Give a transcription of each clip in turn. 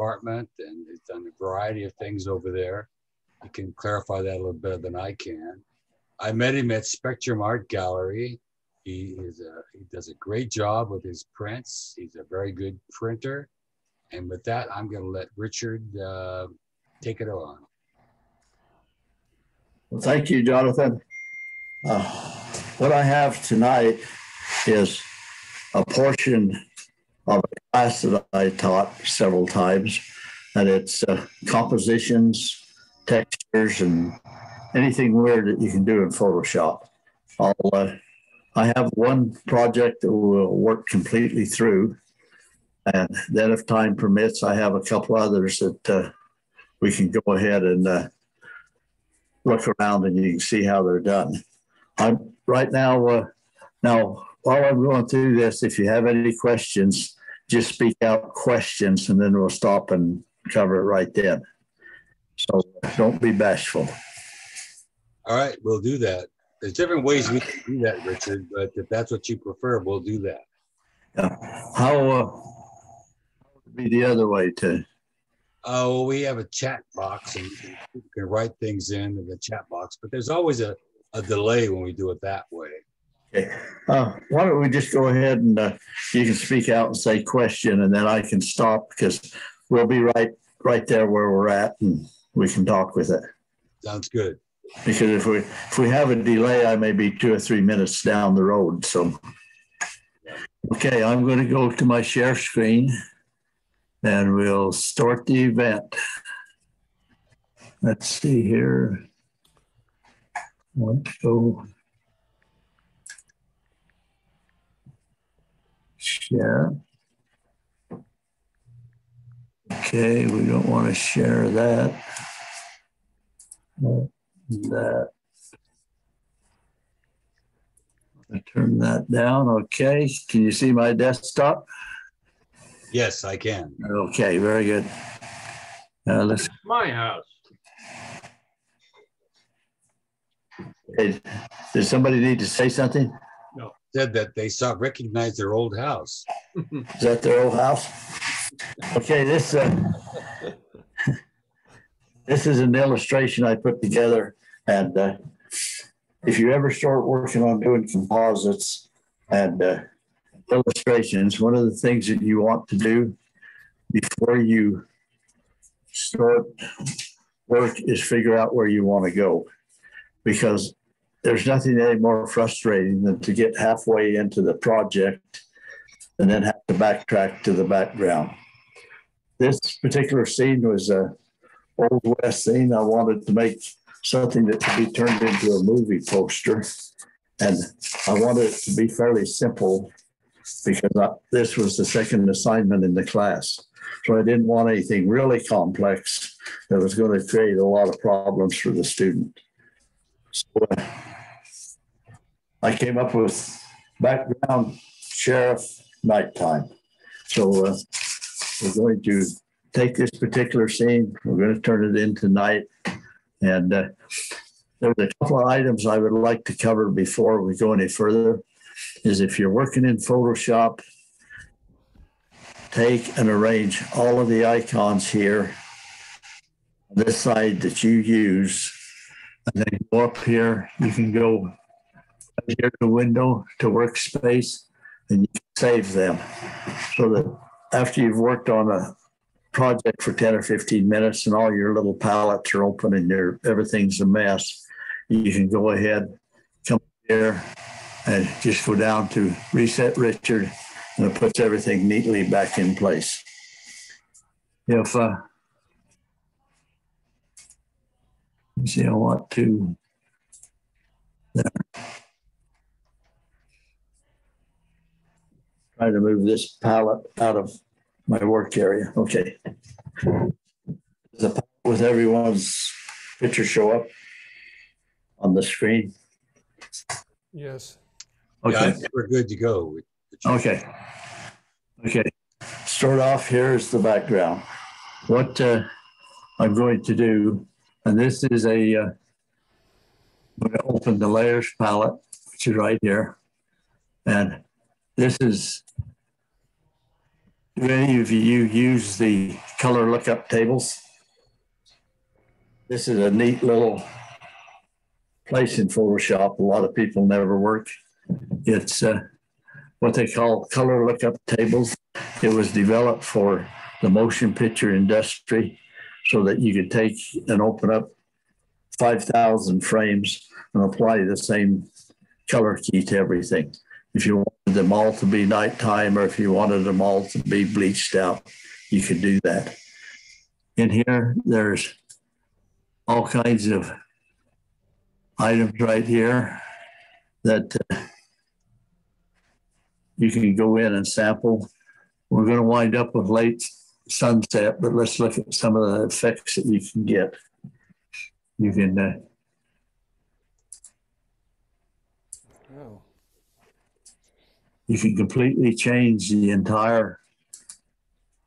department, and he's done a variety of things over there. He can clarify that a little better than I can. I met him at Spectrum Art Gallery. He does a great job with his prints. He's a very good printer. And with that, I'm going to let Richard take it on. Well, thank you, Jonathan. What I have tonight is a portion of a class that I taught several times, and it's compositions, textures, and anything weird that you can do in Photoshop. I have one project that we'll work completely through, and then if time permits, I have a couple others that we can go ahead and look around and you can see how they're done. I'm right now, now while I'm going through this, if you have any questions, just speak out questions and then we'll stop and cover it right then. So don't be bashful. All right, we'll do that. There's different ways we can do that, Richard, but if that's what you prefer, we'll do that. How would be the other way to? Oh, we have a chat box and you can write things in the chat box, but there's always a delay when we do it that way. Okay. Why don't we just go ahead and you can speak out and say question, and then I can stop because we'll be right there where we're at, and we can talk with it. Sounds good. Because if we have a delay, I may be 2 or 3 minutes down the road. So, okay, I'm going to go to my share screen, and we'll start the event. Let's see here. Let's go share. Okay, we don't want to share that. That. I turn that down. Okay, can you see my desktop? Yes, I can. Okay, very good. Let's. My house. Hey, does somebody need to say something? No. Said that they recognize their old house. Is that their old house? Okay, this is an illustration I put together, and if you ever start working on doing composites and illustrations, one of the things that you want to do before you start work is figure out where you want to go, because there's nothing any more frustrating than to get halfway into the project and then have to backtrack to the background. This particular scene was a Old West scene. I wanted to make something that could be turned into a movie poster, and I wanted it to be fairly simple because this was the second assignment in the class. So I didn't want anything really complex that was going to create a lot of problems for the student. So I came up with background sheriff nighttime. So we're going to take this particular scene, we're going to turn it into night. And there's a couple of items I would like to cover before we go any further. Is if you're working in Photoshop, take and arrange all of the icons here on this side that you use, and then go up here. You can go here to window to workspace, and you can save them so that after you've worked on a project for 10 or 15 minutes and all your little palettes are open and everything's a mess, you can go ahead, come here, and just go down to Reset Richard, and it puts everything neatly back in place. If see, I want to try to move this palette out of my work area. Okay. Does the palette with everyone's picture show up on the screen? Yes. Okay. Yeah, I Okay. think we're good to go. Okay. Okay. Start off, here's the background. What I'm going to do, and this is I'm going to open the layers palette, which is right here. And this is Do any of you use the color lookup tables? This is a neat little place in Photoshop. A lot of people never work. It's what they call color lookup tables. It was developed for the motion picture industry so that you could take and open up 5,000 frames and apply the same color key to everything. If you wanted them all to be nighttime or if you wanted them all to be bleached out, you could do that. In here, there's all kinds of items right here that you can go in and sample. We're going to wind up with late sunset, but let's look at some of the effects that you can get. You can Oh. you can completely change the entire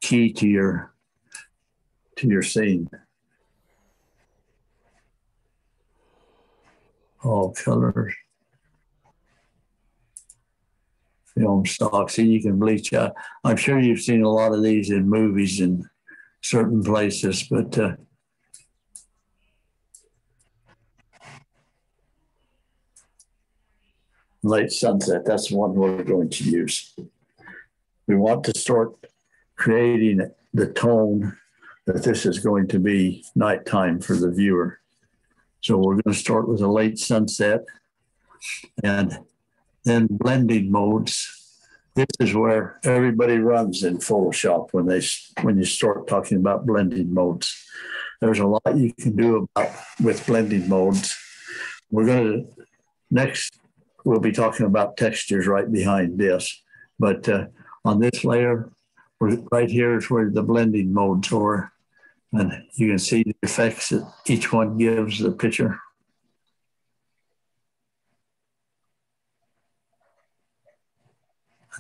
key to your scene. All colors. Film stock. See, you can bleach out. I'm sure you've seen a lot of these in movies in certain places, but late sunset, that's the one we're going to use. We want to start creating the tone that this is going to be nighttime for the viewer. So we're going to start with a late sunset and then blending modes. This is where everybody runs in Photoshop when you start talking about blending modes. There's a lot you can do with blending modes. We're going to next. We'll be talking about textures right behind this, but on this layer, right here is where the blending modes are, and you can see the effects that each one gives the picture.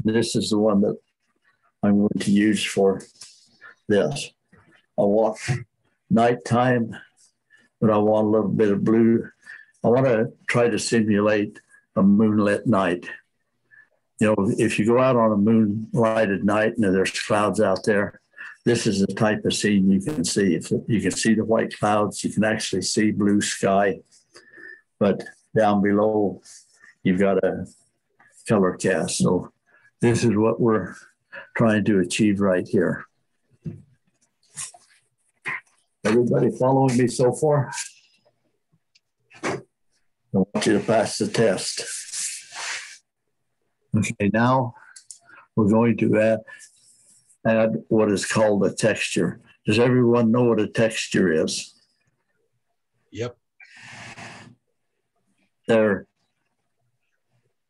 This is the one that I'm going to use for this. I want nighttime, but I want a little bit of blue. I want to try to simulate a moonlit night. You know, if you go out on a moonlighted night and there's clouds out there, this is the type of scene you can see. If you can see the white clouds, you can actually see blue sky. But down below, you've got a color cast. So this is what we're trying to achieve right here. Everybody following me so far? I want you to pass the test. Okay, now we're going to add what is called a texture. Does everyone know what a texture is? Yep. There are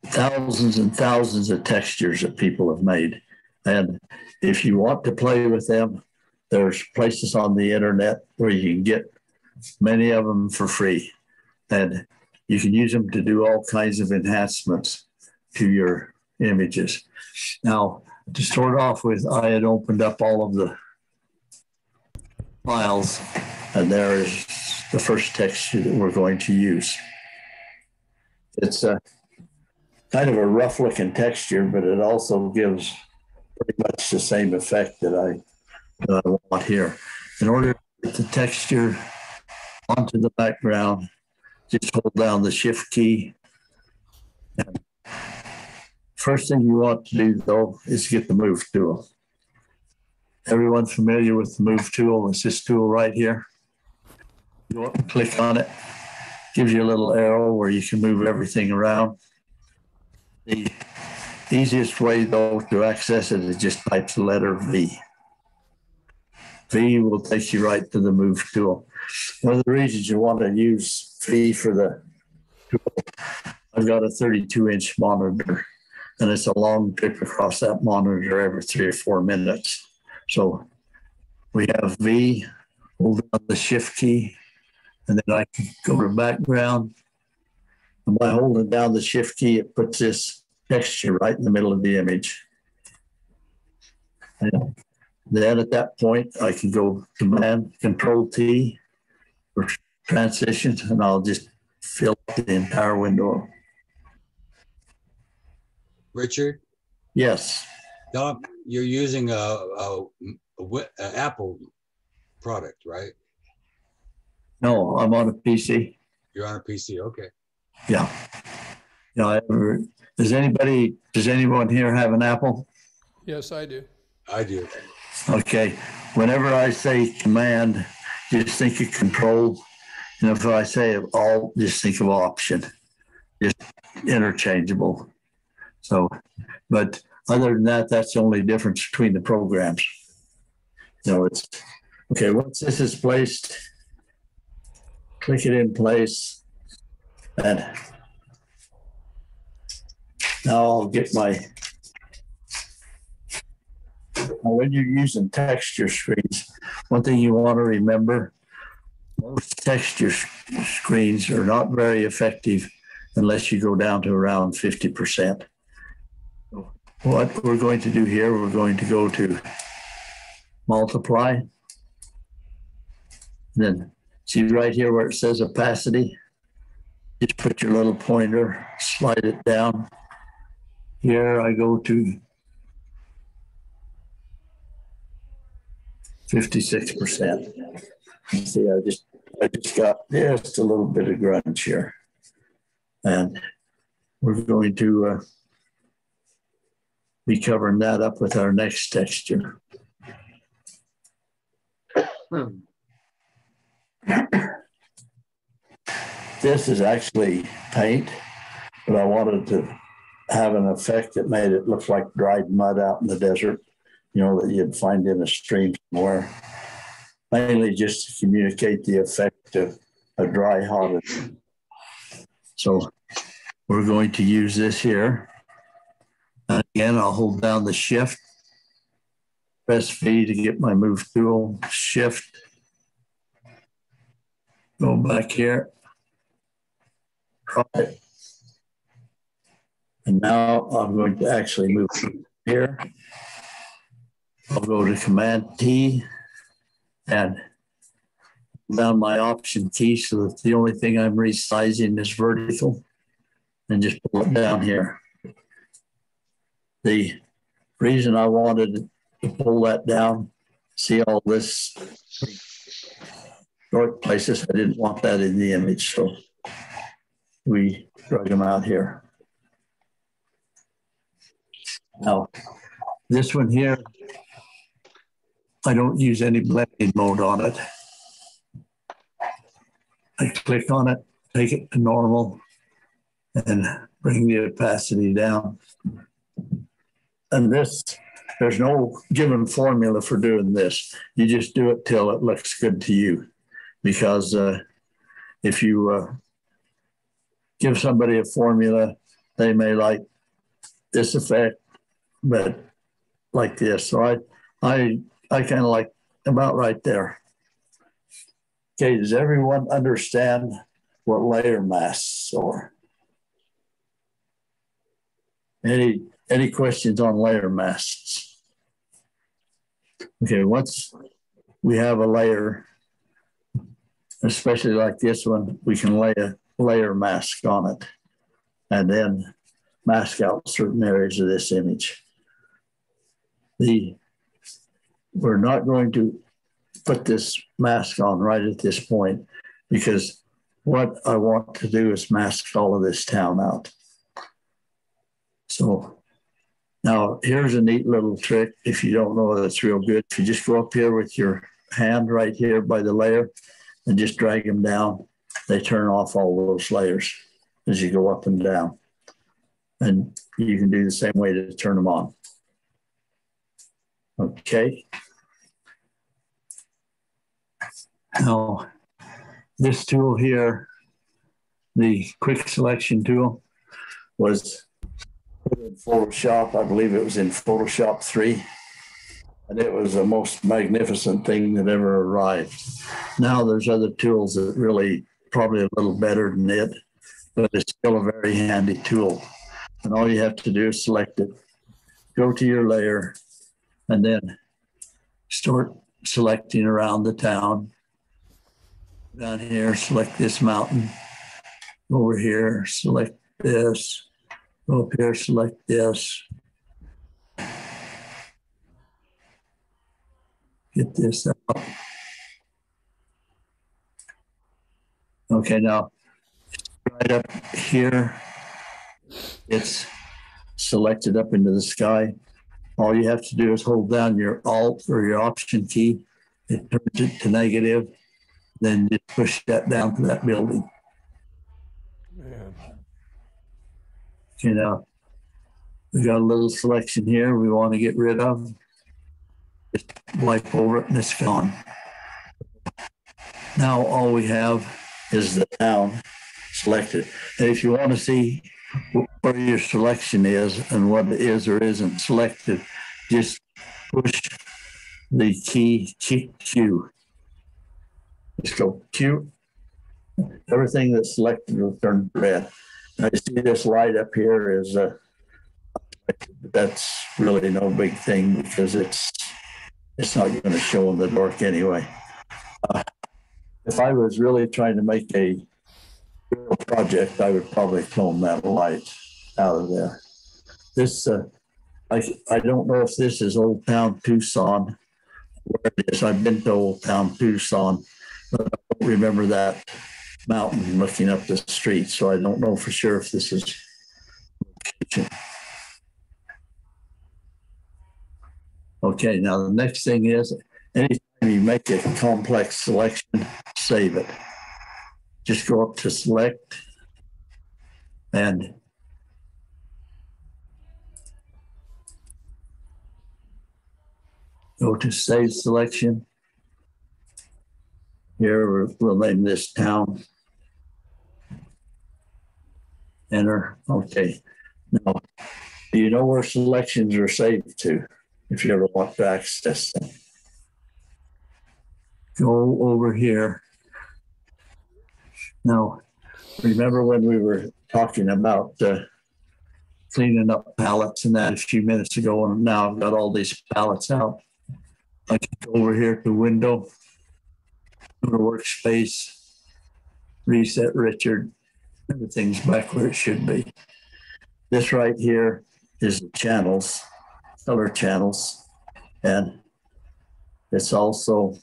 thousands and thousands of textures that people have made. And if you want to play with them, there's places on the internet where you can get many of them for free. And you can use them to do all kinds of enhancements to your images. Now, to start off with, I had opened up all of the files, and there is the first texture that we're going to use. It's a kind of a rough looking texture, but it also gives pretty much the same effect that I want here. In order to get the texture onto the background, just hold down the shift key. And first thing you want to do, though, is get the move tool. Everyone familiar with the move tool? It's this tool right here. You want to click on it. Gives you a little arrow where you can move everything around. The easiest way, though, to access it is just type the letter V. V will take you right to the move tool. One of the reasons you want to use V for the tool, I've got a 32-inch monitor, and it's a long trip across that monitor every 3 or 4 minutes. So we have V, hold down the shift key, and then I can go to background. And by holding down the shift key, it puts this texture right in the middle of the image. And then at that point, I can go Command Control T for transitions, and I'll just fill the entire window. Richard? Yes. Don't you're using a Apple product, right? No, I'm on a PC. You're on a PC. Okay. Yeah. Does anyone here have an Apple? Yes, I do. I do. Okay. Whenever I say command, just think of control. And if I say alt, just think of option. Just interchangeable. So, but other than that, that's the only difference between the programs. It's okay. Once this is placed, click it in place. And now I'll get when you're using texture screens, one thing you want to remember, most texture screens are not very effective unless you go down to around 50%. What we're going to do here, we're going to go to multiply. Then see right here where it says opacity, just put your little pointer, slide it down. Here I go to 56%. See, I just got just a little bit of grunge here. And we're going to be covering that up with our next texture. This is actually paint, but I wanted to have an effect that made it look like dried mud out in the desert, that you'd find in a stream somewhere. Mainly just to communicate the effect of a dry hot. So we're going to use this here. And again, I'll hold down the shift, press V to get my move tool, shift, go back here, drop it. And now I'm going to actually move here. I'll go to Command T and down my Option key so that the only thing I'm resizing is vertical, and just pull it down here. The reason I wanted to pull that down, see all this short places, I didn't want that in the image, so we drag them out here. Now, this one here, I don't use any blending mode on it. I click on it, take it to normal, and bring the opacity down. And this, there's no given formula for doing this. You just do it till it looks good to you. Because if you give somebody a formula, they may like this effect, but like this. So I kind of like about right there. Okay, does everyone understand what layer masks are? Any questions on layer masks? Okay, once we have a layer, especially like this one, we can lay a layer mask on it and then mask out certain areas of this image. We're not going to put this mask on right at this point because what I want to do is mask all of this town out. So now here's a neat little trick. If you don't know that's real good, if you just go up here with your hand right here by the layer and just drag them down, they turn off all those layers as you go up and down. And you can do the same way to turn them on. Okay. Now, this tool here, the quick selection tool, was put in Photoshop. I believe it was in Photoshop 3. And it was the most magnificent thing that ever arrived. Now there's other tools that really probably a little better than it, but it's still a very handy tool. And all you have to do is select it, go to your layer, and then start selecting around the town. Down here, select this mountain. Over here, select this. Go up here, select this. get this out. Okay, now right up here, it's selected up into the sky. All you have to do is hold down your Alt or your Option key. It turns it to negative. Then just push that down to that building. Man. Okay, now we got a little selection here we want to get rid of. Just wipe over it and it's gone. Now all we have is the town selected. And if you want to see where your selection is and what is or isn't selected, just push the key Q. Just go Q. Everything that's selected will turn red. I see this light up here is that's really no big thing because it's not going to show in the dark anyway. If I was really trying to make a real project, I would probably clone that light out of there. This I don't know if this is Old Town Tucson. Where it is, I've been to Old Town Tucson, but I don't remember that mountain looking up the street, so I don't know for sure if this is location. Okay, now the next thing is, anytime you make a complex selection, save it. Just go up to select and go to save selection. Here we'll name this town. Enter. Okay. Now, do you know where selections are saved to if you ever want to access them? Go over here. Now, remember when we were talking about cleaning up pallets and that a few minutes ago, and now I've got all these pallets out. I can go over here to Window, go to Workspace, Reset Richard. Everything's back where it should be. This right here is the channels, color channels, and it's also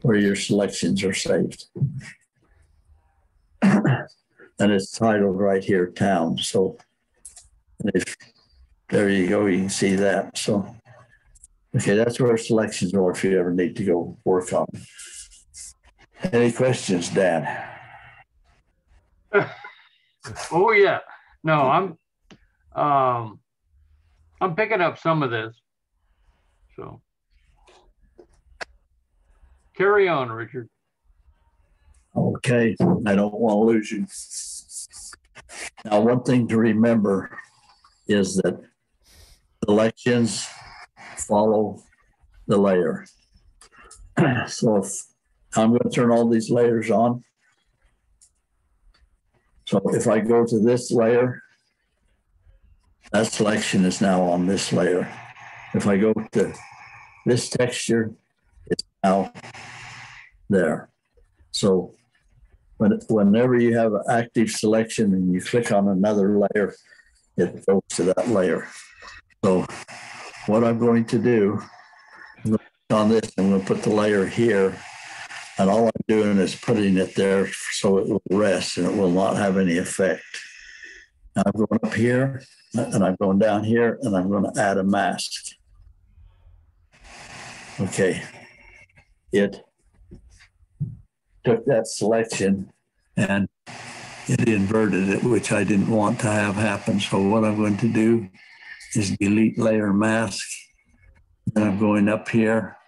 where your selections are saved. And it's titled right here, Town. So if, there you go, you can see that. So, okay, that's where selections are if you ever need to go work on them. Any questions, Dan? Oh yeah. No, I'm picking up some of this. So carry on, Richard. Okay, I don't want to lose you. Now, one thing to remember is that selections follow the layer. So if I'm going to turn all these layers on. So if I go to this layer, that selection is now on this layer. If I go to this texture, it's now there. So whenever you have an active selection and you click on another layer, it goes to that layer. So what I'm going to do on this, I'm going to put the layer here. And all I'm doing is putting it there so it will rest and it will not have any effect. Now I'm going up here and I'm going down here and I'm going to add a mask. Okay. It took that selection and it inverted it, which I didn't want to have happen. So what I'm going to do is delete layer mask. And I'm going up here.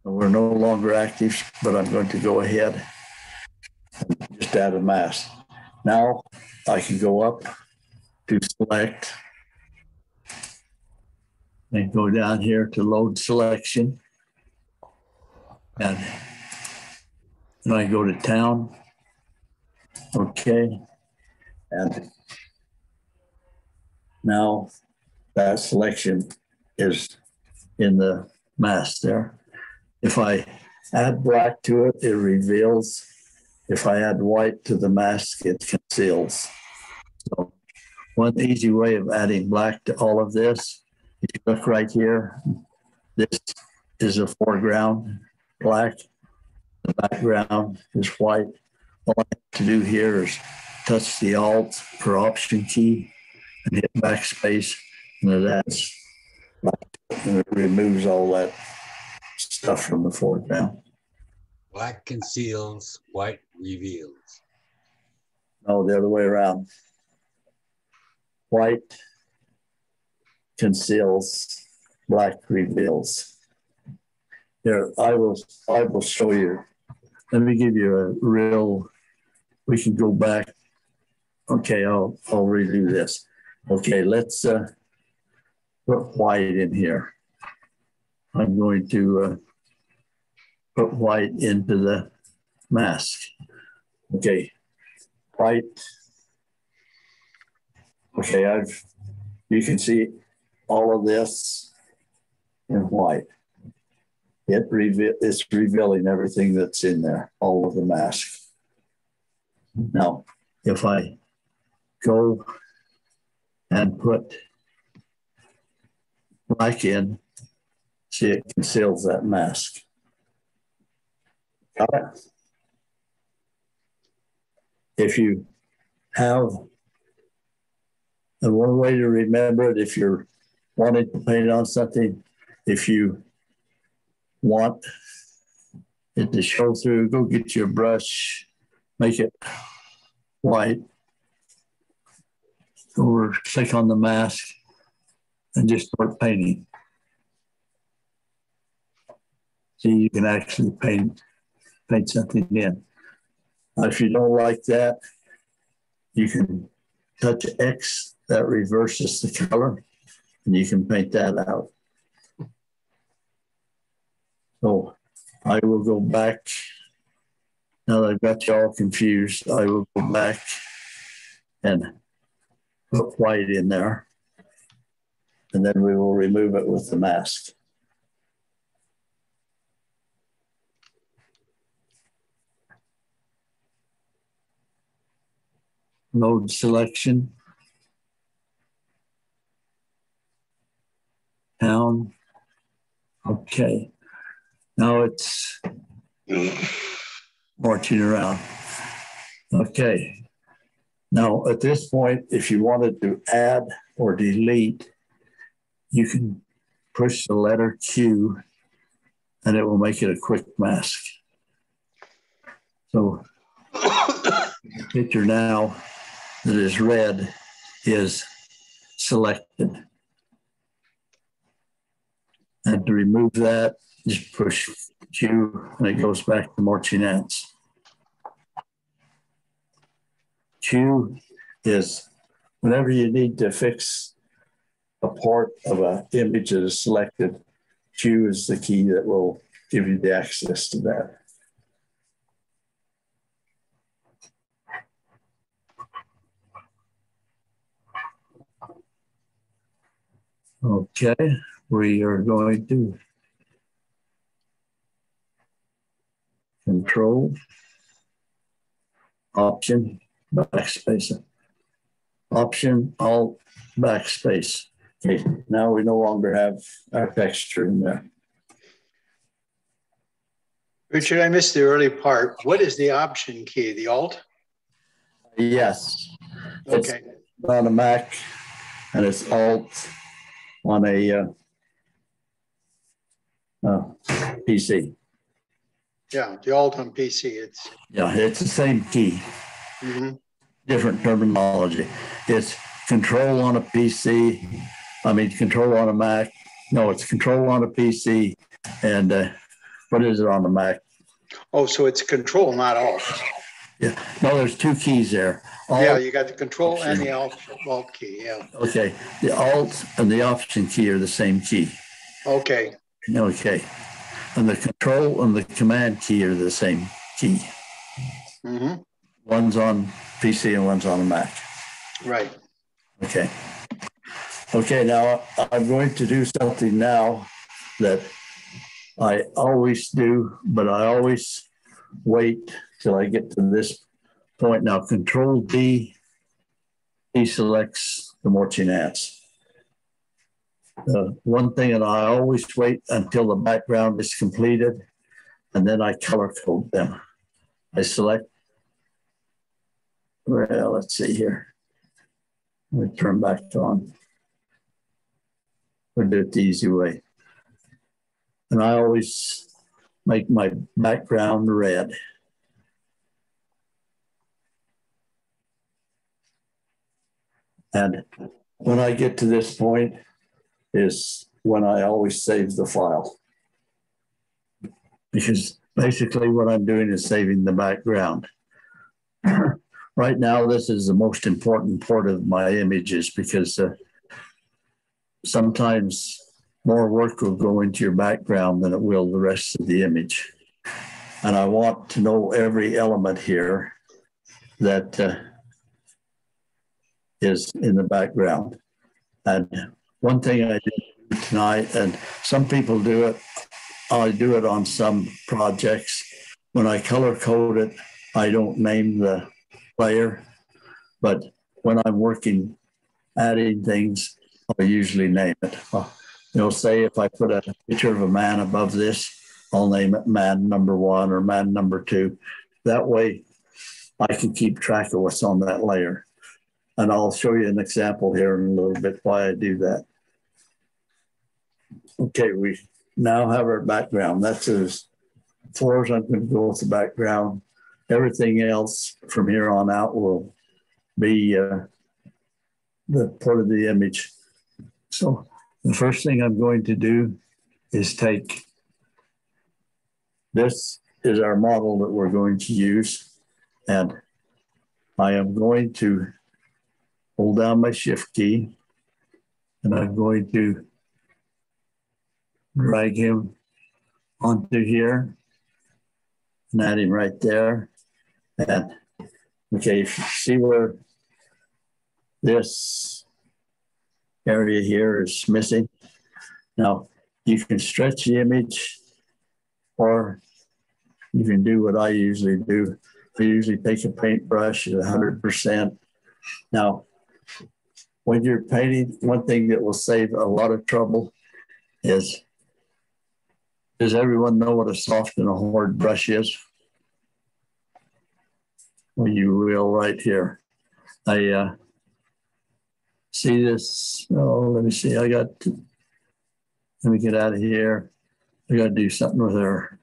We're no longer active, but I'm going to go ahead and just add a mask. Now I can go up to select and go down here to load selection. And I go to town. Okay. And now that selection is in the mask there. If I add black to it, it reveals. If I add white to the mask, it conceals. So one easy way of adding black to all of this, if you look right here, This is a foreground, black. The background is white. All I have to do here is touch the Alt or Option key and hit backspace, and it adds black, and it removes all that stuff from the foreground. Black conceals, white reveals. No, the other way around. White conceals, black reveals. Here, I will show you. Let me give you a real, we can go back. Okay, I'll redo this. Okay, let's put white in here. I'm going to put white into the mask. Okay, white. Okay, you can see all of this in white. It's revealing everything that's in there, all of the mask. Now, if I go and put black in, see, it conceals that mask. Got it? If you have, and one way to remember it, if you're wanting to paint on something, if you want it to show through, go get your brush, make it white, over, click on the mask, and just start painting. See, you can actually paint something in. Now, if you don't like that, you can touch X, that reverses the color, and you can paint that out. So I will go back. Now that I've got you all confused, I will go back and put white in there. And then we will remove it with the mask. Mode selection. Town. Okay. Now it's marching around. Okay. Now at this point, if you wanted to add or delete, you can push the letter Q and it will make it a quick mask. So the picture now that is red is selected. And to remove that, just push Q and it goes back to marching ants. Q is whenever you need to fix a part of an image that is selected, Q is the key that will give you the access to that. Okay, we are going to Control, Option, backspace. Option, Alt, backspace. Okay, now we no longer have our texture in there. Richard, I missed the early part. What is the Option key? The Alt? Yes. Okay. It's on a Mac and it's Alt on a PC. Yeah, the Alt on PC. Yeah, it's the same key. Mm-hmm. Different terminology. It's Control on a PC. I mean, Control on a Mac. No, it's Control on a PC. And what is it on the Mac? Oh, so it's Control, not Alt. Yeah. No, there's two keys there. Alt, yeah, you got the Control and the Alt key. Yeah. Okay. The Alt and the Option key are the same key. Okay. Okay. And the Control and the Command key are the same key. Mm-hmm. One's on PC and one's on a Mac. Right. Okay. Okay, now I'm going to do something now that I always do, but I always wait till I get to this point. Now, Control D, he selects the marching ants. One thing, and I always wait until the background is completed, and then I color code them. I select, well, let's see here. Let me turn back on. We'll do it the easy way. And I always make my background red. And when I get to this point is when I always save the file. Because basically what I'm doing is saving the background. Right now, this is the most important part of my images because sometimes more work will go into your background than it will the rest of the image. And I want to know every element here that is in the background. And one thing I did tonight, and some people do it, I do it on some projects. When I color code it, I don't name the layer, but when I'm working, adding things, I usually name it. Say if I put a picture of a man above this, I'll name it man number 1 or man number 2. That way I can keep track of what's on that layer. And I'll show you an example here in a little bit why I do that. Okay, we now have our background. That's as far as I'm going to go with the background. Everything else from here on out will be the part of the image. So the first thing I'm going to do is take, this is our model that we're going to use. And I am going to hold down my shift key and I'm going to drag him onto here and add him right there. And okay, if you see where this area here is missing. Now you can stretch the image or you can do what I usually do. I usually take a paintbrush at 100%. Now, when you're painting, one thing that will save a lot of trouble is, does everyone know what a soft and a hard brush is? Well, you will right here. I see this. Oh, let me see. Let me get out of here. I got to do something with our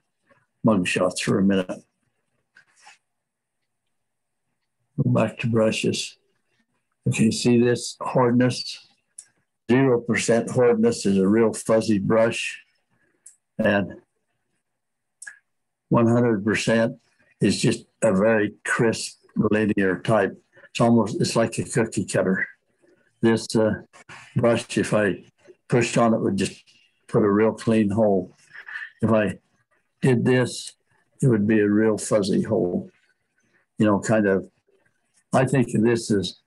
mug shots for a minute. Go back to brushes. Okay, see this hardness? 0% hardness is a real fuzzy brush. And 100% is just a very crisp linear type. It's like a cookie cutter. This brush, if I pushed on it, would just put a real clean hole. If I did this, it would be a real fuzzy hole. Kind of, I think of this as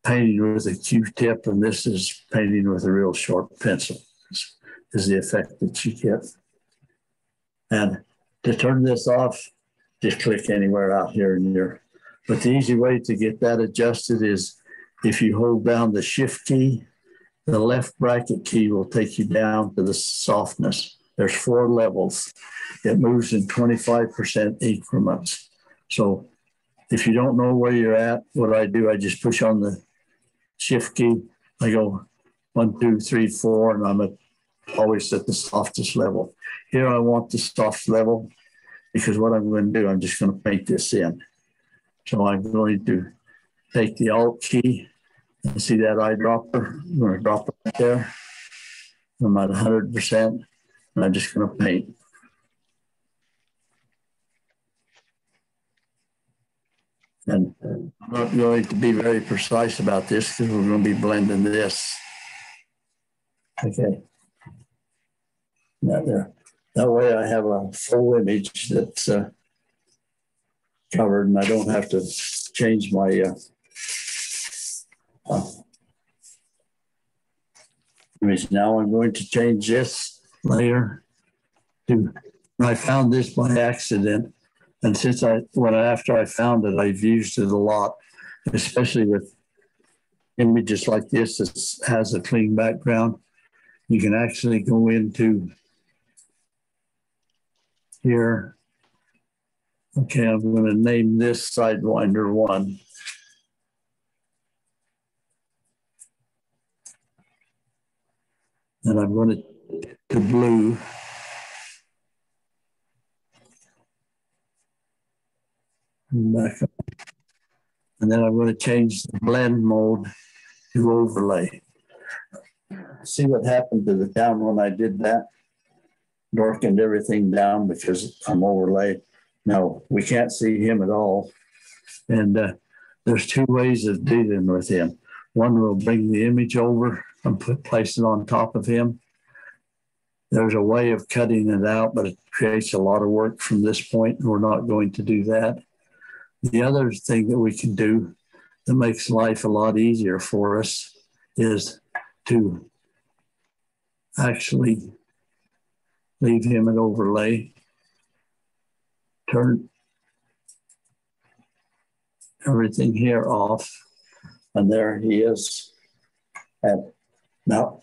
painting with a Q-tip, and this is painting with a real sharp pencil, is the effect that you get. And to turn this off, just click anywhere out here in your, but the easy way to get that adjusted is if you hold down the shift key, the left bracket key will take you down to the softness. There's 4 levels. It moves in 25% increments. So if you don't know where you're at, what I do, I just push on the shift key. I go 1, 2, 3, 4, and I'm always at the softest level. Here I want the soft level because what I'm going to do, I'm just going to paint this in. So I'm going to take the Alt key and see that eyedropper. I'm going to drop it right there. I'm at 100%, and I'm just going to paint. And I'm not going to be very precise about this because we're going to be blending this. Okay. Now there. That way I have a full image that's covered and I don't have to change my image. Now I'm going to change this layer to, I found this by accident. And since after I found it, I've used it a lot, especially with images like this that has a clean background. you can actually go into here. Okay, I'm going to name this Sidewinder 1. And I'm going to blue. Back up. And then I'm going to change the blend mode to overlay. See what happened to the town when I did that? Darkened everything down because I'm overlay. No, we can't see him at all. And there's two ways of dealing with him. One will bring the image over and place it on top of him. There's a way of cutting it out, but it creates a lot of work from this point, and we're not going to do that. The other thing that we can do that makes life a lot easier for us is to actually leave him at overlay, turn everything here off, and there he is. And now,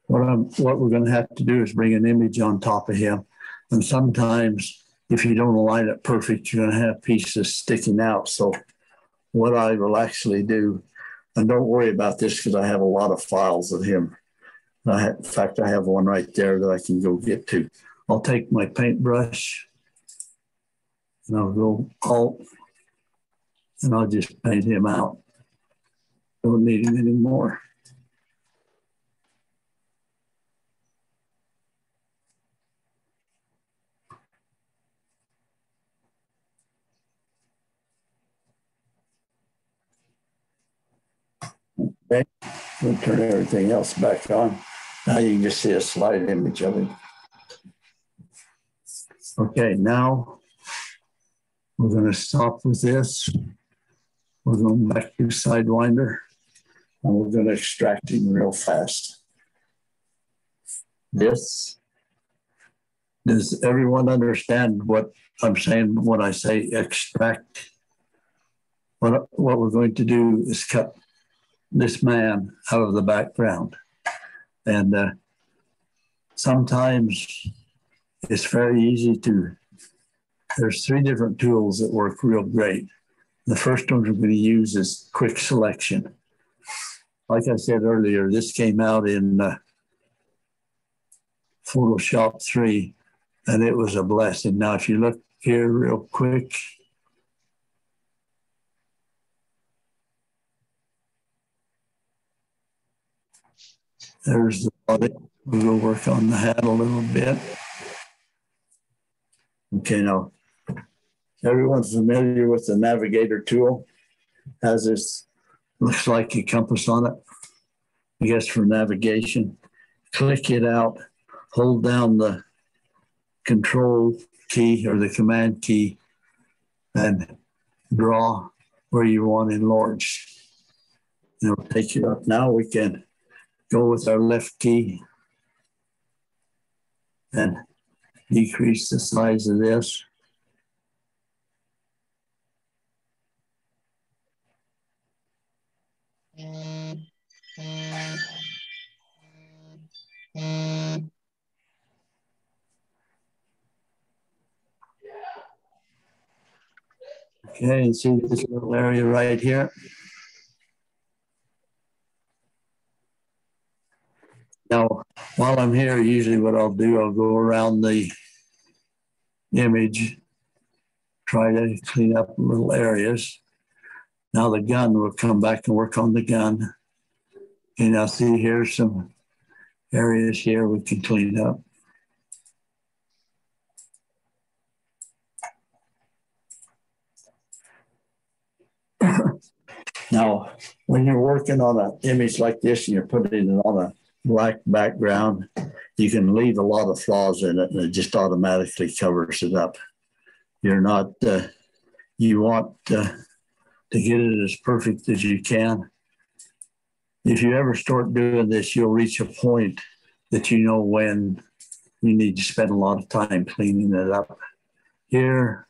what we're going to have to do is bring an image on top of him. And sometimes, if you don't align it perfect, you're going to have pieces sticking out. So what I will actually do, and don't worry about this because I have a lot of files of him. In fact, I have one right there that I can go get to. I'll take my paintbrush and I'll go Alt, and I'll just paint him out. Don't need him anymore. Okay, we'll turn everything else back on. Now you can just see a slide image of him. Okay, now we're going to stop with this. We're going back to Sidewinder, and we're going to extract him real fast. This. Does everyone understand what I'm saying when I say extract? What we're going to do is cut this man out of the background. And sometimes it's very easy to, there's 3 different tools that work real great. The first one we're going to use is quick selection. Like I said earlier, this came out in Photoshop 3, and it was a blessing. Now, if you look here real quick, there's the body. We'll work on the hat a little bit. Okay, now, everyone's familiar with the Navigator tool. Has this, looks like a compass on it, I guess for navigation. Click it out, hold down the control key or the command key, and draw where you want enlarged. It'll take you up. Now we can go with our left key and decrease the size of this. Okay, and see this little area right here. Now, while I'm here, usually what I'll do, I'll go around the image, try to clean up little areas. Now the gun, we'll come back and work on the gun. And I'll see here's some areas here we can clean up. Now, when you're working on an image like this and you're putting it on a black background, you can leave a lot of flaws in it and it just automatically covers it up. You're not, you want to get it as perfect as you can. If you ever start doing this, you'll reach a point that you know when you need to spend a lot of time cleaning it up. Here,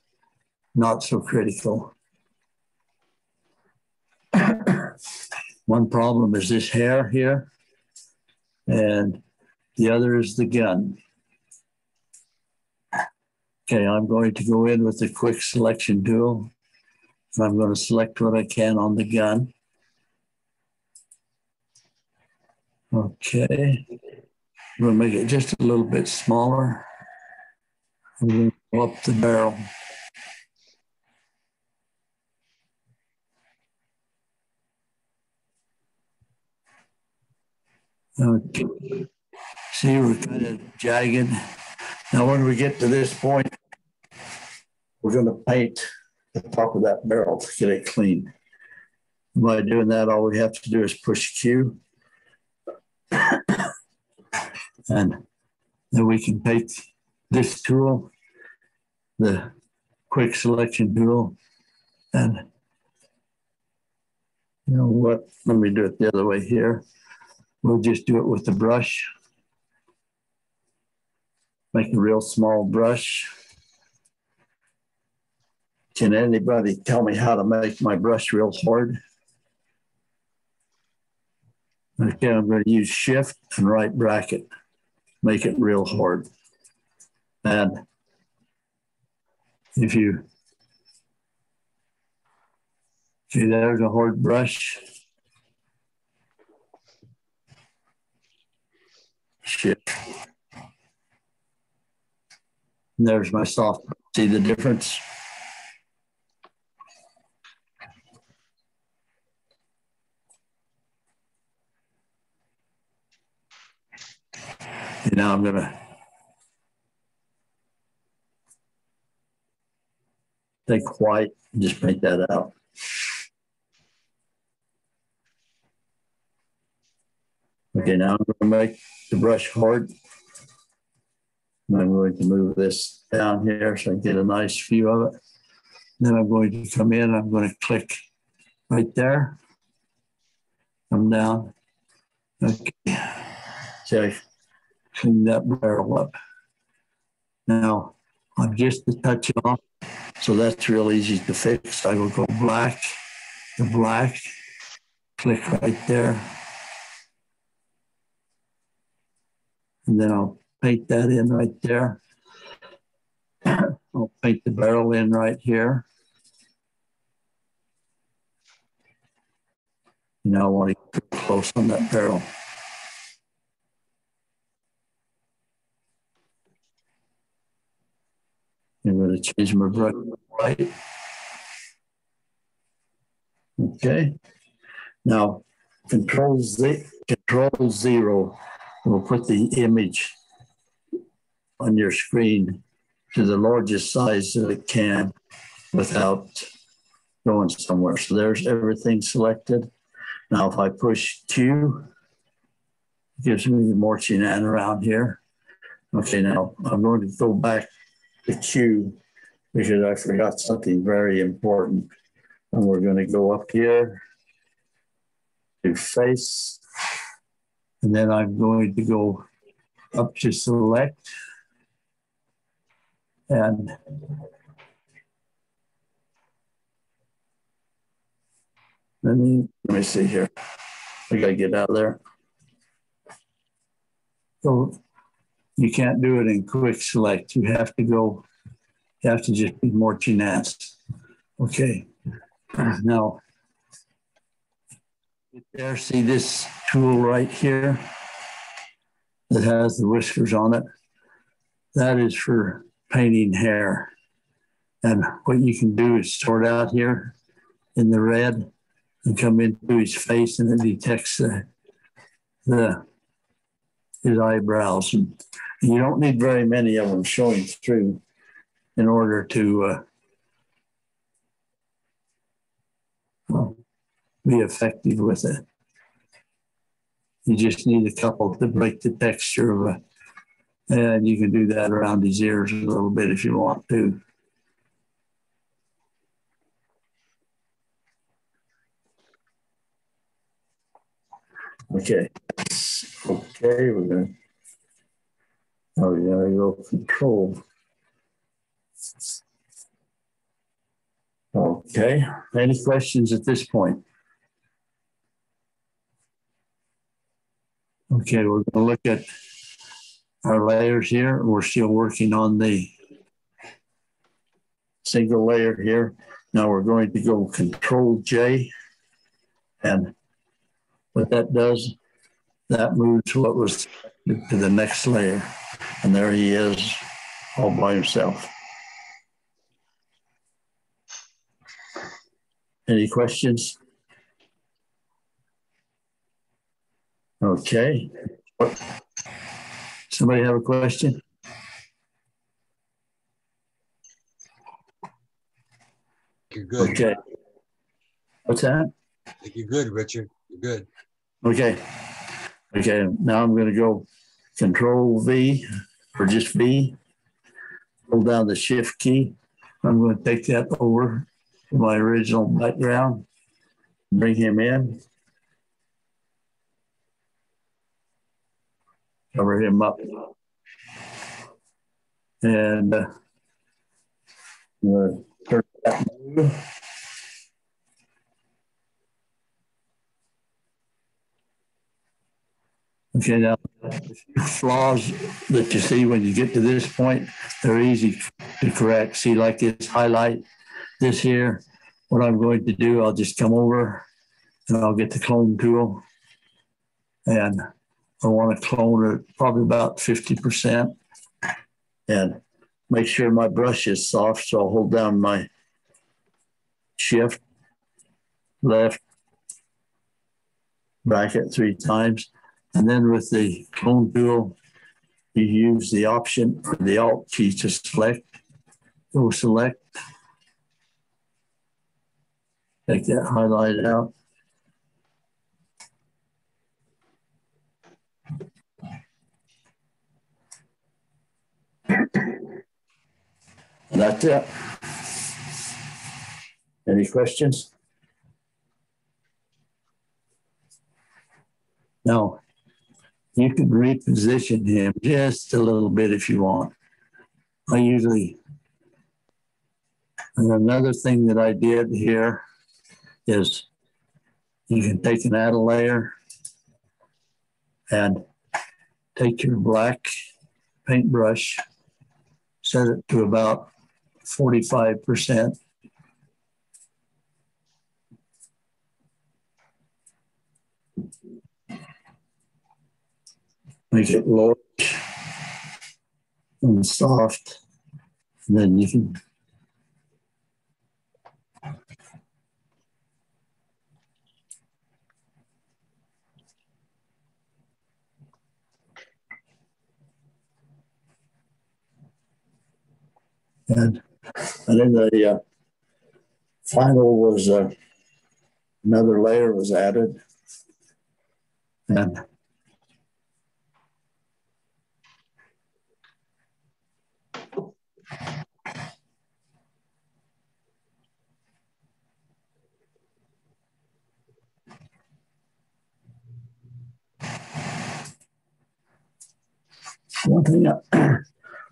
not so critical. One problem is this hair here. and the other is the gun. Okay, I'm going to go in with the quick selection tool. And I'm going to select what I can on the gun. Okay, I'm going to make it just a little bit smaller. I'm going to go up the barrel. Okay. See, we're kind of jagged. Now, when we get to this point, we're going to paint the top of that barrel to get it clean. By doing that, all we have to do is push Q. And then we can take this tool, the quick selection tool, and you know what? Let me do it the other way here. We'll just do it with the brush. Make a real small brush. Can anybody tell me how to make my brush real hard? Okay, I'm going to use shift and right bracket. Make it real hard. And if you see, there's a hard brush. Shift. And there's my soft. See the difference? And now I'm going to take white and just paint that out. Okay, now I'm going to make the brush hard. And I'm going to move this down here so I get a nice view of it. Then I'm going to come in, I'm going to click right there. Come down. Okay. So I clean that barrel up. Now, I'm just a touch off, so that's real easy to fix. I will go black, the black, click right there. And then I'll paint that in right there. I'll paint the barrel in right here. Now I want to get close on that barrel. I'm going to change my brush to white. Okay. Now, Control zero will put the image on your screen to the largest size that it can without going somewhere. So there's everything selected. Now, if I push Q, it gives me the marching ant around here. Okay, now I'm going to go back to Q because I forgot something very important. And we're going to go up here to face. And then I'm going to go up to select. And let me see here. I got to get out of there. So you can't do it in quick select. You have to just be marching ants. Okay. Now, there, see this tool right here that has the whiskers on it? That is for painting hair. And what you can do is sort out here in the red and come into his face, and it detects his eyebrows. And you don't need very many of them showing through in order to be effective with it. You just need a couple to break the texture of it. And you can do that around his ears a little bit if you want to. Okay. Okay, we're going to, oh, we gotta go control. Okay, any questions at this point? Okay, we're going to look at our layers here. We're still working on the single layer here. Now we're going to go Control J, and what that does, that moves what was to the next layer. And there he is all by himself. Any questions? Okay. Somebody have a question? You're good. Okay. What's that? I think you're good, Richard. You're good. Okay. Okay. Now I'm going to go Control V or just V. Hold down the Shift key. I'm going to take that over to my original background. Bring him in. Cover him up. And turn that blue. Okay, now the flaws that you see when you get to this point, they're easy to correct. See, like this highlight, this here, what I'm going to do, I'll just come over and I'll get the clone tool. And I want to clone it probably about 50%. And make sure my brush is soft, so I'll hold down my Shift, left, bracket 3 times. And then with the clone tool, you use the option or the Alt key to select. Go select. Take that highlight out. And that's it. Any questions? Now, you can reposition him just a little bit if you want. And another thing that I did here is you can take an add a layer and take your black paintbrush, set it to about 45%. Make it large and soft. And then you can and then the final was another layer was added. And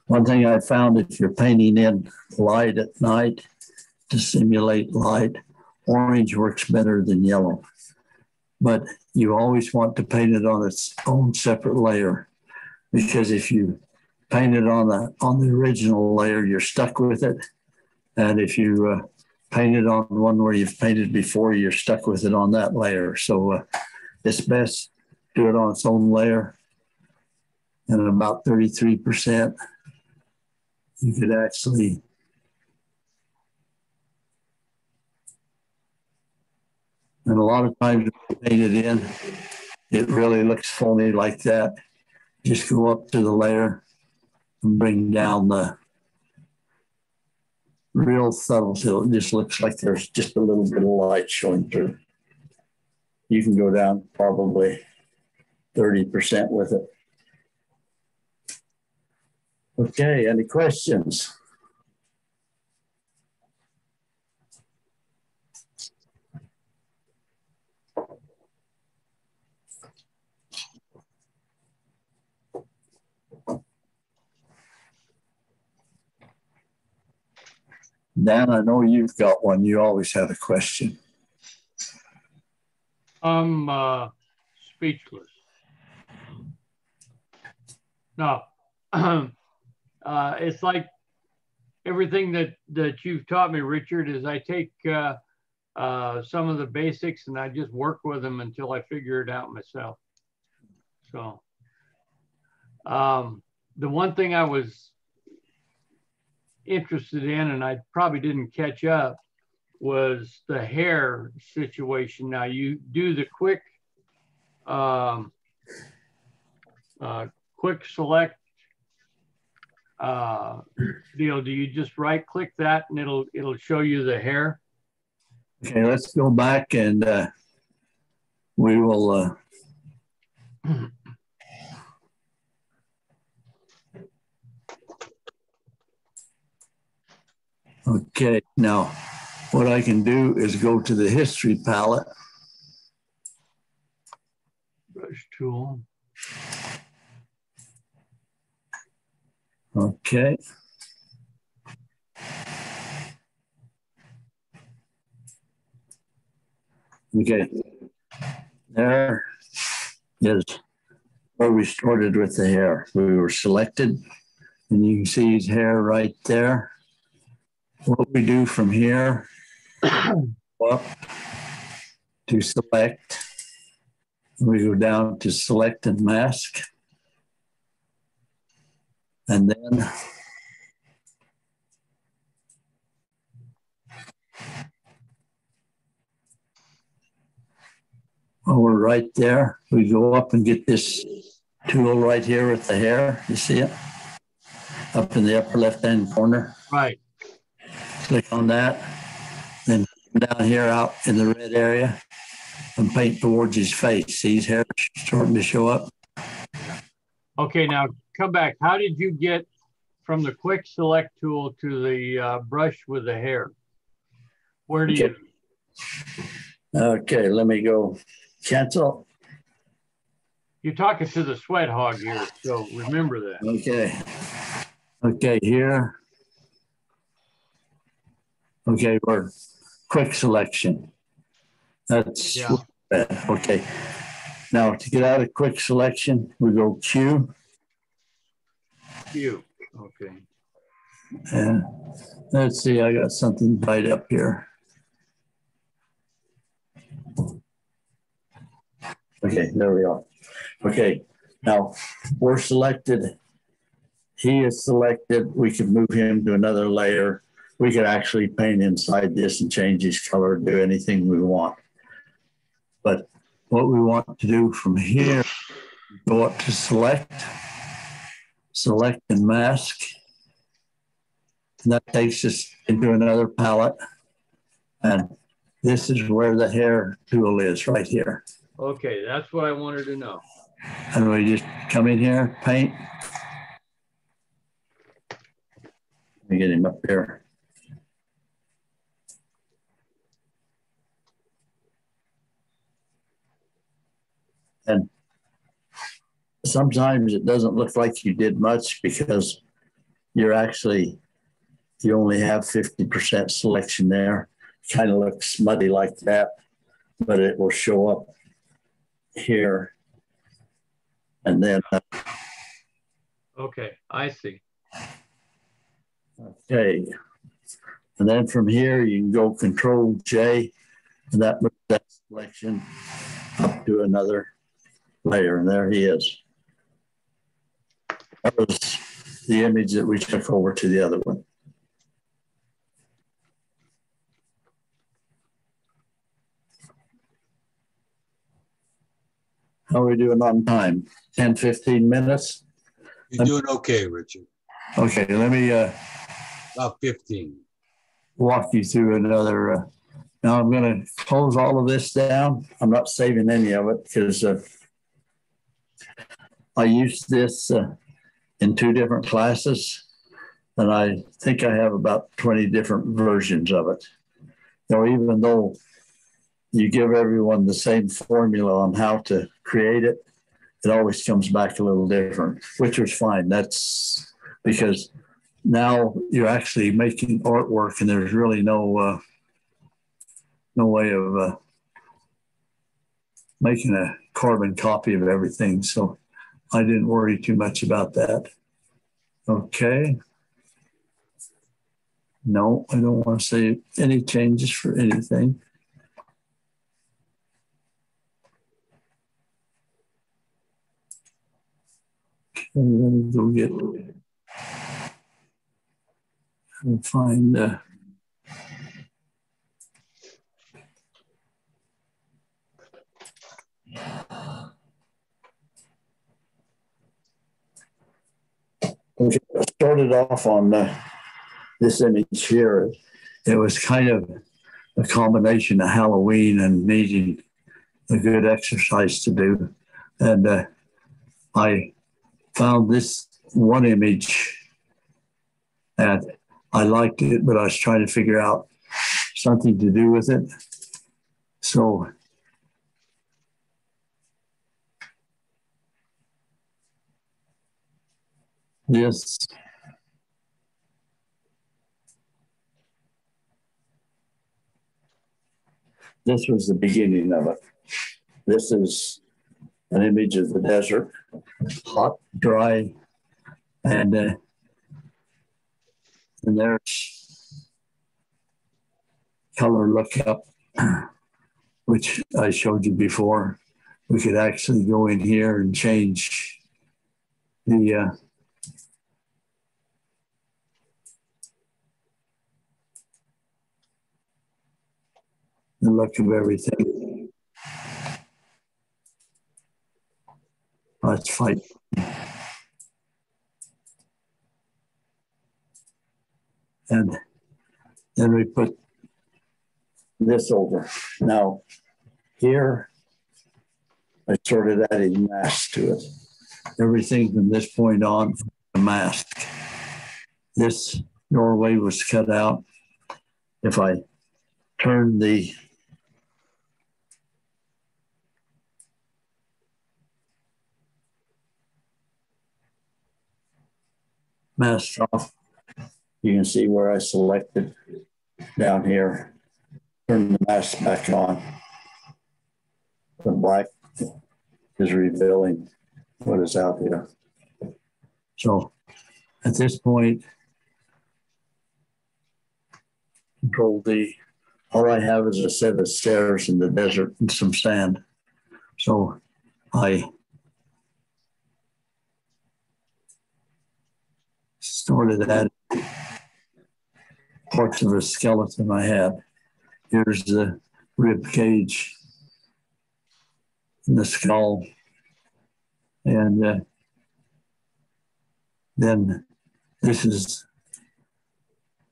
one thing I found, if you're painting in light at night to simulate light, orange works better than yellow. But you always want to paint it on its own separate layer, because if you paint it on the original layer, you're stuck with it. And if you paint it on one where you've painted before, you're stuck with it on that layer. So it's best to do it on its own layer. And at about 33%, you could actually and a lot of times when you paint it in, it really looks phony like that. Just go up to the layer and bring down the real subtle till it just looks like there's just a little bit of light showing through. You can go down probably 30% with it. Okay, any questions? Dan, I know you've got one. You always have a question. I'm speechless. No. It's like everything that you've taught me, Richard, is I take some of the basics and I just work with them until I figure it out myself. So the one thing I was interested in, and I probably didn't catch up, was the hair situation. Now you do the quick select deal. Do you just right click that and it'll show you the hair? Okay, let's go back and we will okay, now what I can do is go to the history palette. Brush tool. Okay. Okay. There is where we started with the hair. We were selected, and you can see his hair right there. What we do from here up to select, we go down to select and mask. And then we're right there. We go up and get this tool right here with the hair. You see it? Up in the upper left-hand corner. Right. Click on that. Then down here out in the red area and paint towards his face. See his hair starting to show up? Okay, now come back. How did you get from the quick select tool to the brush with the hair? Where do you? Okay, let me go cancel. You're talking to the sweat hog here, so remember that. Okay. Okay, here. Okay, we're quick selection. That's okay. Now to get out of quick selection, we go Q. Q. Okay. And let's see, I got something right up here. Okay, there we are. Okay, now we're selected. He is selected. We can move him to another layer. We could actually paint inside this and change his color, do anything we want. But what we want to do from here, go up to select and mask. And that takes us into another palette. And this is where the hair tool is right here. Okay, that's what I wanted to know. And we just come in here, paint. Let me get him up here. And sometimes it doesn't look like you did much because you only have 50% selection there. Kind of looks muddy like that, but it will show up here. And then. Okay, I see. Okay. And then from here, you can go Control J, and that moves that selection up to another layer. And there he is. That was the image that we took over to the other one. How are we doing on time? 10, 15 minutes? You're doing okay, Richard. Okay, let me About 15. walk you through another. Now I'm going to close all of this down. I'm not saving any of it because I used this in 2 different classes, and I think I have about 20 different versions of it. Now, even though you give everyone the same formula on how to create it, it always comes back a little different, which was fine. That's because now you're actually making artwork and there's really no way of making a carbon copy of everything. So I didn't worry too much about that. Okay. No, I don't want to say any changes for anything. Okay, let me go get and find okay, I started off on this image here. It was kind of a combination of Halloween and needing a good exercise to do. And I found this one image and I liked it, but I was trying to figure out something to do with it. So this was the beginning of it. This is an image of the desert, hot, dry, and there's color lookup, which I showed you before. We could actually go in here and change the look of everything. Let's fight. And then we put this over. Now, here, I started adding masks to it. Everything from this point on, a mask. This doorway was cut out. If I turn the mask off, you can see where I selected down here. Turn the mask back on. The black is revealing what is out here. So at this point, Control D, all I have is a set of stairs in the desert and some sand. So I started adding parts of a skeleton I had. Here's the rib cage and the skull. And then this is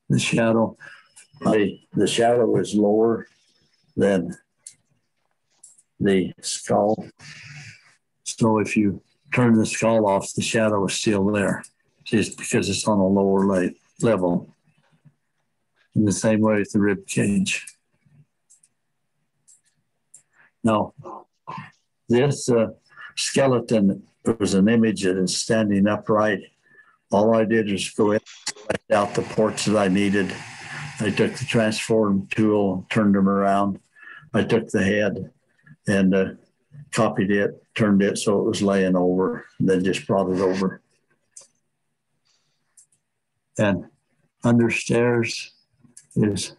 the shadow. The shadow is lower than the skull. So if you turn the skull off, the shadow is still there. It's because it's on a lower level. In the same way with the rib cage. Now, this skeleton was an image that is standing upright. All I did was go in and select out the ports that I needed. I took the transform tool, turned them around. I took the head and copied it, turned it so it was laying over, and then just brought it over. And under stairs is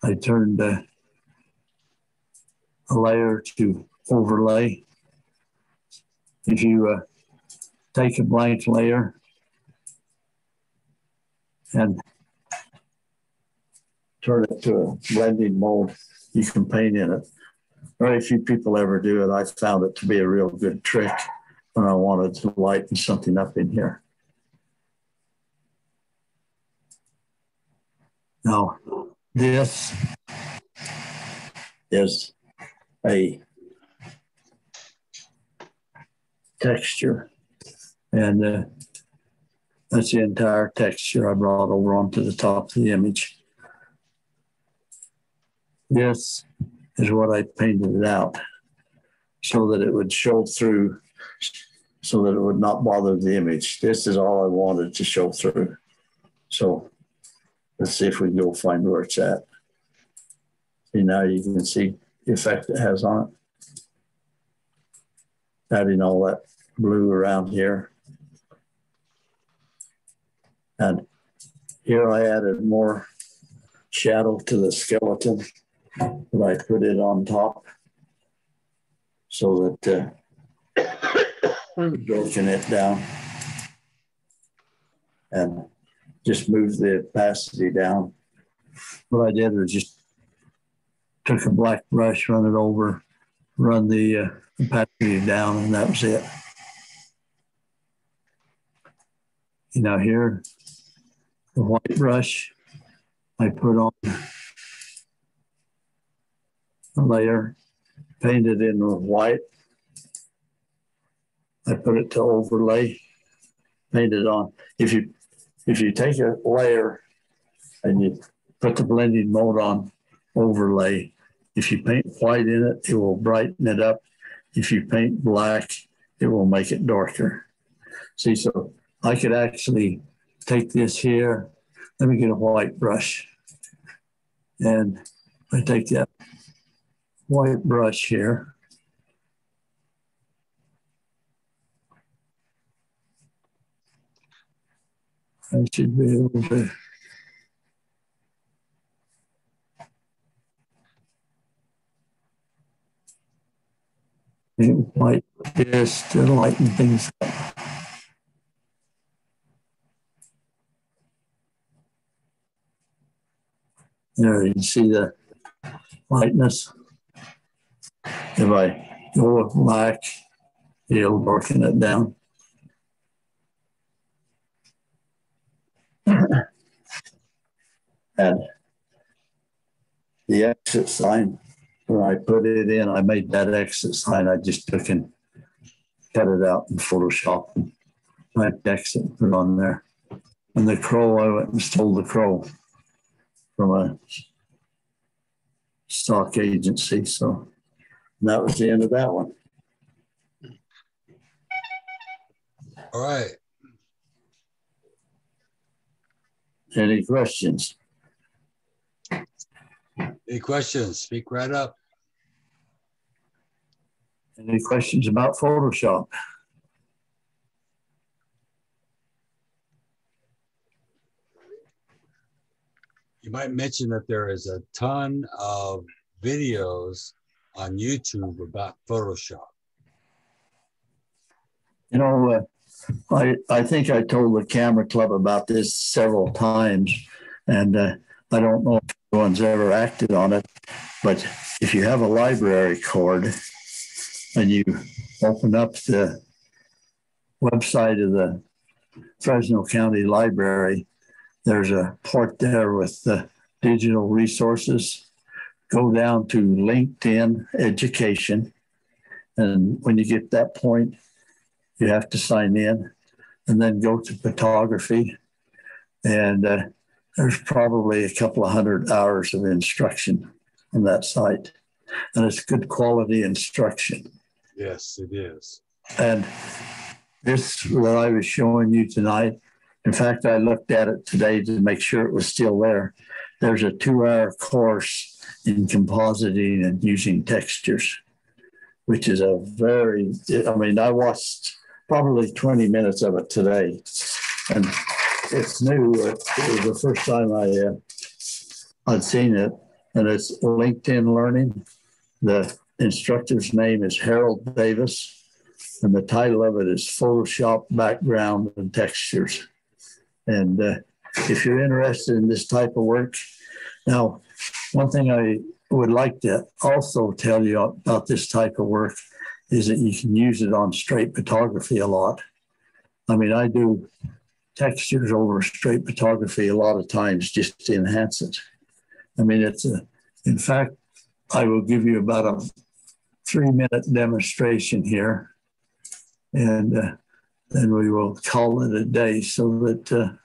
I turned a layer to overlay. If you take a blank layer and turn it to a blending mode, you can paint in it. Very few people ever do it. I found it to be a real good trick when I wanted to lighten something up in here. Now, this is a texture, and that's the entire texture I brought over onto the top of the image. This is what I painted it out so that it would show through, so that it would not bother the image. This is all I wanted to show through. So let's see if we can go find where it's at. See, now you can see the effect it has on it. Adding all that blue around here. And here I added more shadow to the skeleton, but I put it on top so that darken it down and just move the opacity down. What I did was just took a black brush, run it over, run the opacity down, and that was it. You know, here, the white brush, I put on a layer, painted in with white. I put it to overlay, painted on. If you take a layer and you put the blending mode on overlay, if you paint white in it, it will brighten it up. If you paint black, it will make it darker. See, so I could actually take this here. Let me get a white brush. And I take that white brush here. I should be able to paint white just to lighten things up. There, you can see the lightness. If I go with black, it'll darken it down. And the exit sign, when I put it in, I made that exit sign. I just took and cut it out in Photoshop and typed exit and put it on there. And the crow, I went and stole the crow from a stock agency. So that was the end of that one. All right. Any questions? Any questions? Speak right up. Any questions about Photoshop? You might mention that there is a ton of videos on YouTube about Photoshop. You know, I think I told the Camera Club about this several times, and I don't know if anyone's ever acted on it, but if you have a library card and you open up the website of the Fresno County Library, there's a part there with the digital resources. Go down to LinkedIn Education, and when you get that point, you have to sign in and then go to photography. And there's probably a couple of 100 hours of instruction on that site. And it's good quality instruction. Yes, it is. And this that I was showing you tonight, in fact, I looked at it today to make sure it was still there. There's a 2-hour course in compositing and using textures, which is a very, I mean, I watched probably 20 minutes of it today. And it's new. It was the first time I'd seen it. And it's LinkedIn Learning. The instructor's name is Harold Davis. And the title of it is Photoshop Background and Textures. And if you're interested in this type of work, now, one thing I would like to also tell you about this type of work is that you can use it on straight photography a lot. I mean, I do textures over straight photography a lot of times just to enhance it. I mean, in fact, I will give you about a 3-minute demonstration here, and then we will call it a day so that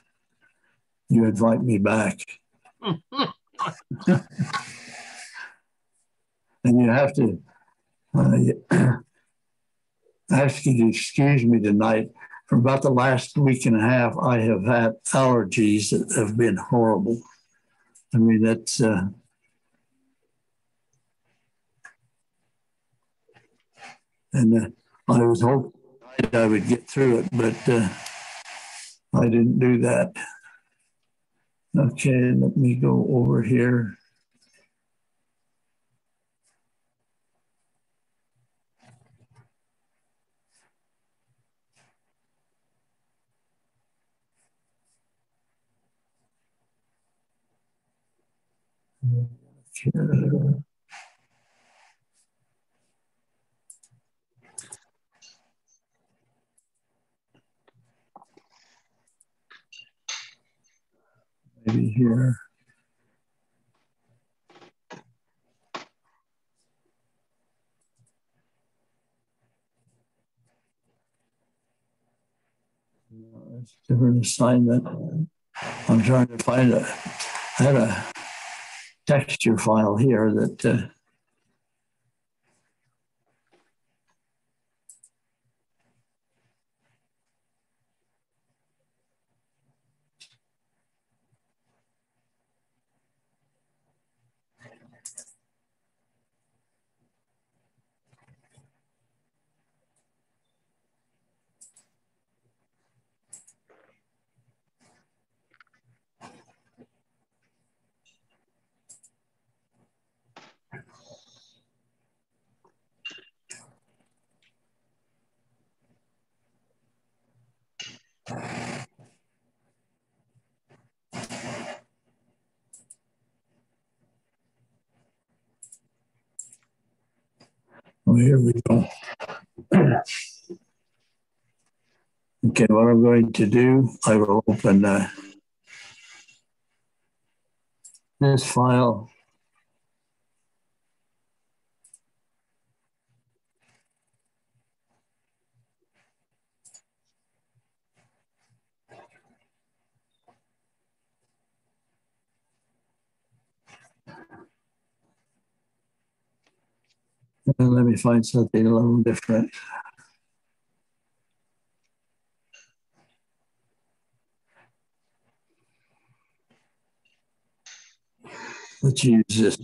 you invite me back. And you have to ask you to excuse me tonight. For about the last week and a half, I have had allergies that have been horrible. I mean, that's and I was hoping I would get through it, but I didn't do that. Okay, let me go over here. Okay. Maybe here. Different assignment. I'm trying to find I had a texture file here that oh, here we go. Okay, what I'm going to do, I will open this file. And let me find something a little different. Let's use this.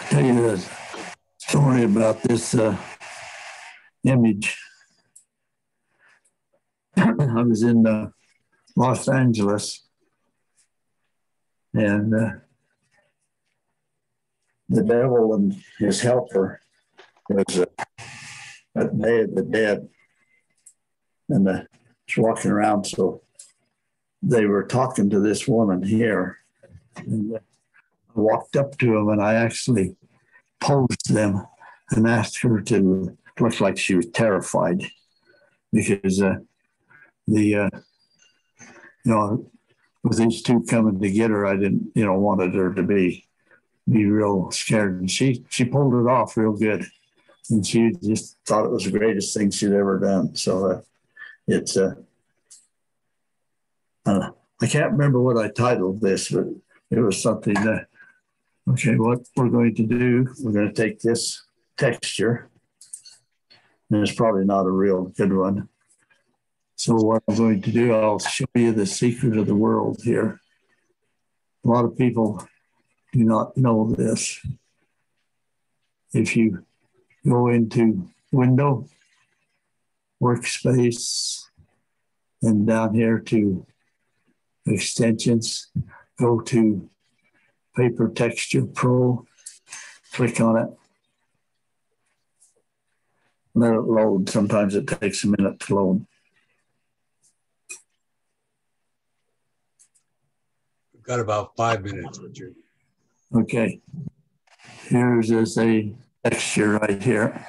Tell you the story about this image. I was in Los Angeles, and the devil and his helper was at Day of the Dead, and was walking around. So they were talking to this woman here, and I walked up to them, and I actually posed them and asked her to look like she was terrified, because with these two coming to get her, I didn't, wanted her to be real scared. And she pulled it off real good. And she just thought it was the greatest thing she'd ever done. So it's, I can't remember what I titled this, but it was something that, okay, what we're going to do, we're going to take this texture, and it's probably not a real good one. So what I'm going to do, I'll show you the secret of the world here. A lot of people do not know this. If you go into Window, Workspace, and down here to Extensions, go to Paper Texture Pro, click on it. Let it load. Sometimes it takes a minute to load. We've got about 5 minutes, Richard. Okay. Here's a texture right here.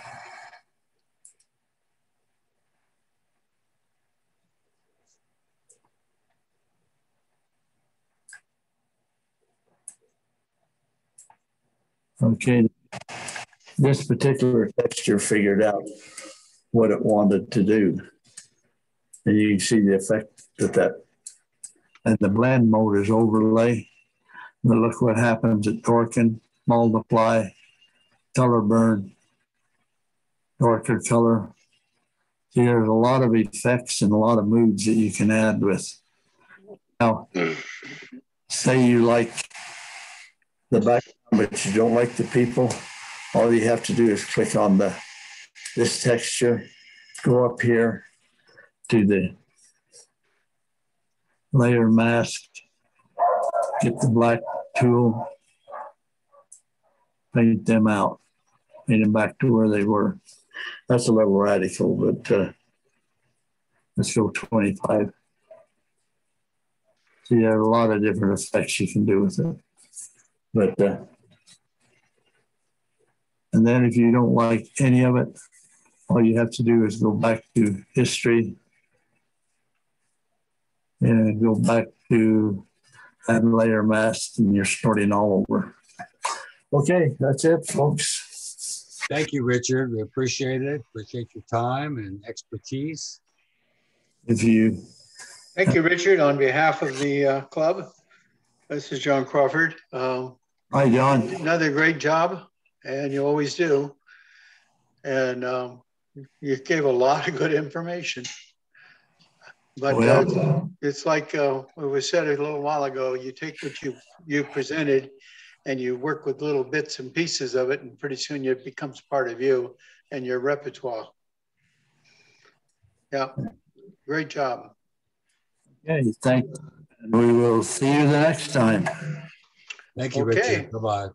Okay. This particular texture figured out what it wanted to do. And you can see the effect that and the blend mode is overlay. But look what happens at darken, multiply, color burn, darker color. See, there's a lot of effects and a lot of moods that you can add with. Now, say you like the background, but you don't like the people, all you have to do is click on this texture, go up here to the layer mask, get the black tool, paint them out, paint them back to where they were. That's a little radical, but let's go 25. So you have a lot of different effects you can do with it. But, and then if you don't like any of it, all you have to do is go back to history and go back to add layer mask, and you're starting all over. Okay, that's it, folks. Thank you, Richard. We appreciate it. Appreciate your time and expertise. If you, Thank you, Richard. On behalf of the club, this is John Crawford. hi, John. Another great job, and you always do. And you gave a lot of good information. But it's like it was said a little while ago, you take what you presented and you work with little bits and pieces of it, and pretty soon it becomes part of you and your repertoire. Yeah, great job. Okay, thank you. We will see you the next time. Thank you, Okay. Richard. Bye-bye.